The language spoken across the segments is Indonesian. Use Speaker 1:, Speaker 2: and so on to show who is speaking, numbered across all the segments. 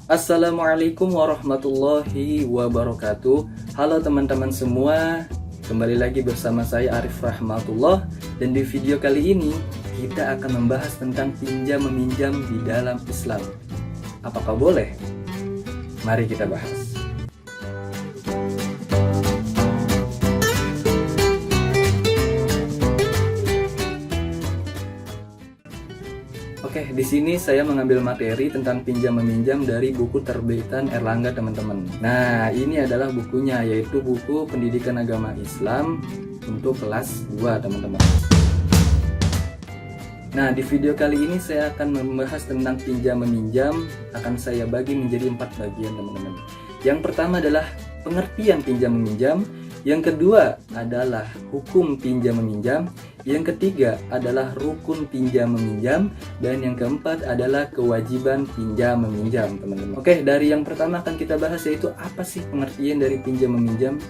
Speaker 1: Assalamualaikum warahmatullahi wabarakatuh. Halo teman-teman semua, kembali lagi bersama saya Arif Rahmatullah. Dan di video kali ini kita akan membahas tentang pinjam meminjam di dalam Islam. Apakah boleh? Mari kita bahas. Oke, di sini saya mengambil materi tentang pinjam meminjam dari buku terbitan Erlangga, teman-teman. Nah, ini adalah bukunya, yaitu buku Pendidikan Agama Islam untuk kelas 2, teman-teman. Nah, di video kali ini saya akan membahas tentang pinjam meminjam. Akan saya bagi menjadi 4 bagian, teman-teman. Yang pertama adalah pengertian pinjam meminjam. Yang kedua adalah hukum pinjam meminjam. Yang ketiga adalah rukun pinjam meminjam. Dan yang keempat adalah kewajiban pinjam meminjam, teman-teman. Oke, dari yang pertama akan kita bahas, yaitu apa sih pengertian dari pinjam meminjam.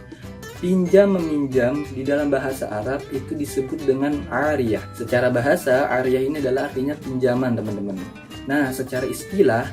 Speaker 1: Pinjam meminjam di dalam bahasa Arab itu disebut dengan ariyah. Secara bahasa, ariyah ini adalah artinya pinjaman, teman-teman. Nah, secara istilah,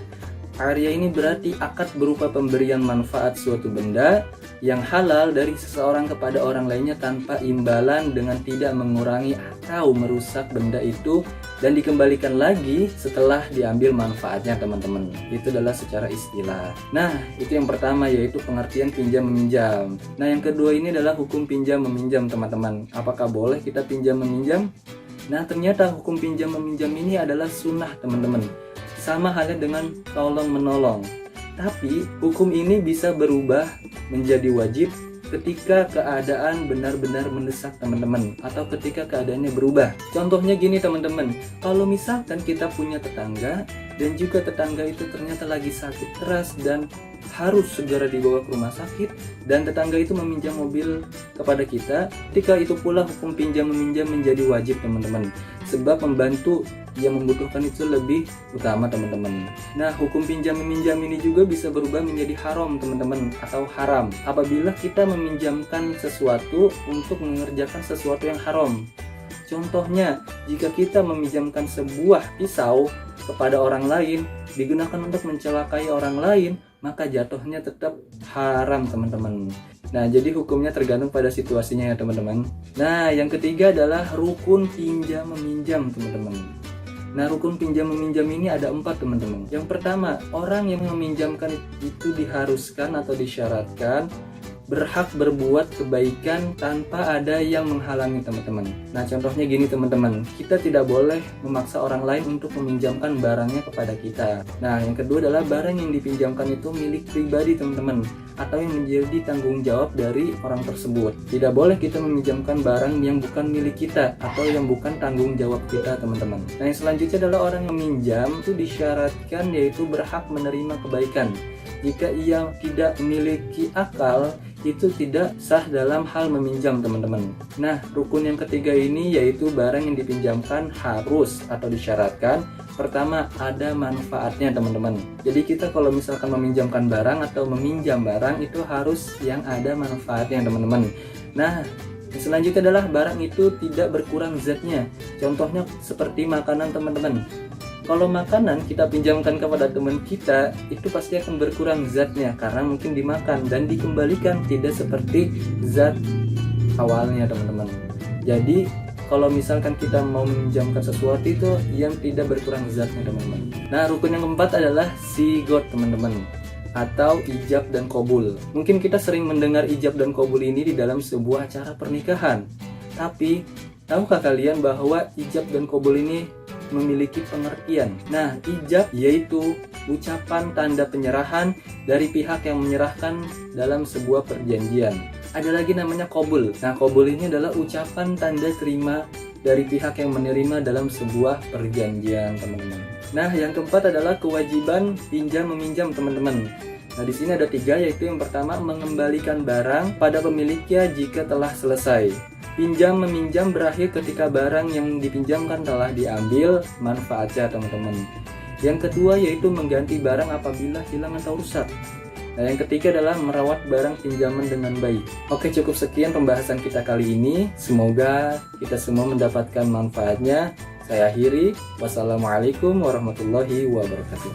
Speaker 1: ariyah ini berarti akad berupa pemberian manfaat suatu benda yang halal dari seseorang kepada orang lainnya tanpa imbalan, dengan tidak mengurangi atau merusak benda itu dan dikembalikan lagi setelah diambil manfaatnya, teman-teman. Itu adalah secara istilah. Nah, itu yang pertama, yaitu pengertian pinjam meminjam. Nah, yang kedua ini adalah hukum pinjam meminjam, teman-teman. Apakah boleh kita pinjam meminjam? Nah, ternyata hukum pinjam meminjam ini adalah sunnah, teman-teman. Sama halnya dengan tolong menolong. Tapi hukum ini bisa berubah menjadi wajib ketika keadaan benar-benar mendesak, teman-teman, atau ketika keadaannya berubah. Contohnya gini, teman-teman, kalau misalkan kita punya tetangga dan juga tetangga itu ternyata lagi sakit keras dan harus segera dibawa ke rumah sakit, dan tetangga itu meminjam mobil kepada kita, ketika itu pula hukum pinjam meminjam menjadi wajib, teman-teman, sebab membantu yang membutuhkan itu lebih utama, teman-teman. Nah, hukum pinjam meminjam ini juga bisa berubah menjadi haram, teman-teman, atau haram apabila kita meminjamkan sesuatu untuk mengerjakan sesuatu yang haram. Contohnya, jika kita meminjamkan sebuah pisau kepada orang lain digunakan untuk mencelakai orang lain, maka jatuhnya tetap haram, teman-teman. Nah, jadi hukumnya tergantung pada situasinya ya, teman-teman. Nah, yang ketiga adalah rukun pinjam meminjam, teman-teman. Nah, rukun pinjam meminjam ini ada 4, teman-teman. Yang pertama, orang yang meminjamkan itu diharuskan atau disyaratkan berhak berbuat kebaikan tanpa ada yang menghalangi, teman-teman. Nah, contohnya gini, teman-teman, kita tidak boleh memaksa orang lain untuk meminjamkan barangnya kepada kita. Nah, yang kedua adalah barang yang dipinjamkan itu milik pribadi, teman-teman, atau yang menjadi tanggung jawab dari orang tersebut. Tidak boleh kita meminjamkan barang yang bukan milik kita atau yang bukan tanggung jawab kita, teman-teman. Nah, yang selanjutnya adalah orang yang meminjam itu disyaratkan yaitu berhak menerima kebaikan. Jika ia tidak memiliki akal, itu tidak sah dalam hal meminjam, teman-teman. Nah, rukun yang ketiga ini yaitu barang yang dipinjamkan harus atau disyaratkan pertama ada manfaatnya, teman-teman. Jadi kita kalau misalkan meminjamkan barang atau meminjam barang itu harus yang ada manfaatnya, teman-teman. Nah, selanjutnya adalah barang itu tidak berkurang zatnya. Contohnya seperti makanan, teman-teman. Kalau makanan kita pinjamkan kepada teman kita, itu pasti akan berkurang zatnya karena mungkin dimakan dan dikembalikan tidak seperti zat awalnya, teman-teman. Jadi kalau misalkan kita mau meminjamkan sesuatu itu yang tidak berkurang zatnya, teman-teman. Nah, rukun yang keempat adalah sigot, teman-teman, atau ijab dan qabul. Mungkin kita sering mendengar ijab dan qabul ini di dalam sebuah acara pernikahan. Tapi tahukah kalian bahwa ijab dan qabul ini memiliki pengertian? Nah, ijab yaitu ucapan tanda penyerahan dari pihak yang menyerahkan dalam sebuah perjanjian. Ada lagi namanya qabul. Nah, qabul ini adalah ucapan tanda terima dari pihak yang menerima dalam sebuah perjanjian, teman-teman. Nah, yang keempat adalah kewajiban pinjam meminjam, teman-teman. Nah, di sini ada 3, yaitu yang pertama mengembalikan barang pada pemiliknya jika telah selesai. Pinjam meminjam berakhir ketika barang yang dipinjamkan telah diambil manfaatnya, teman-teman. Yang kedua yaitu mengganti barang apabila hilang atau rusak. Nah, yang ketiga adalah merawat barang pinjaman dengan baik. Oke, cukup sekian pembahasan kita kali ini. Semoga kita semua mendapatkan manfaatnya. Saya akhiri. Wassalamualaikum warahmatullahi wabarakatuh.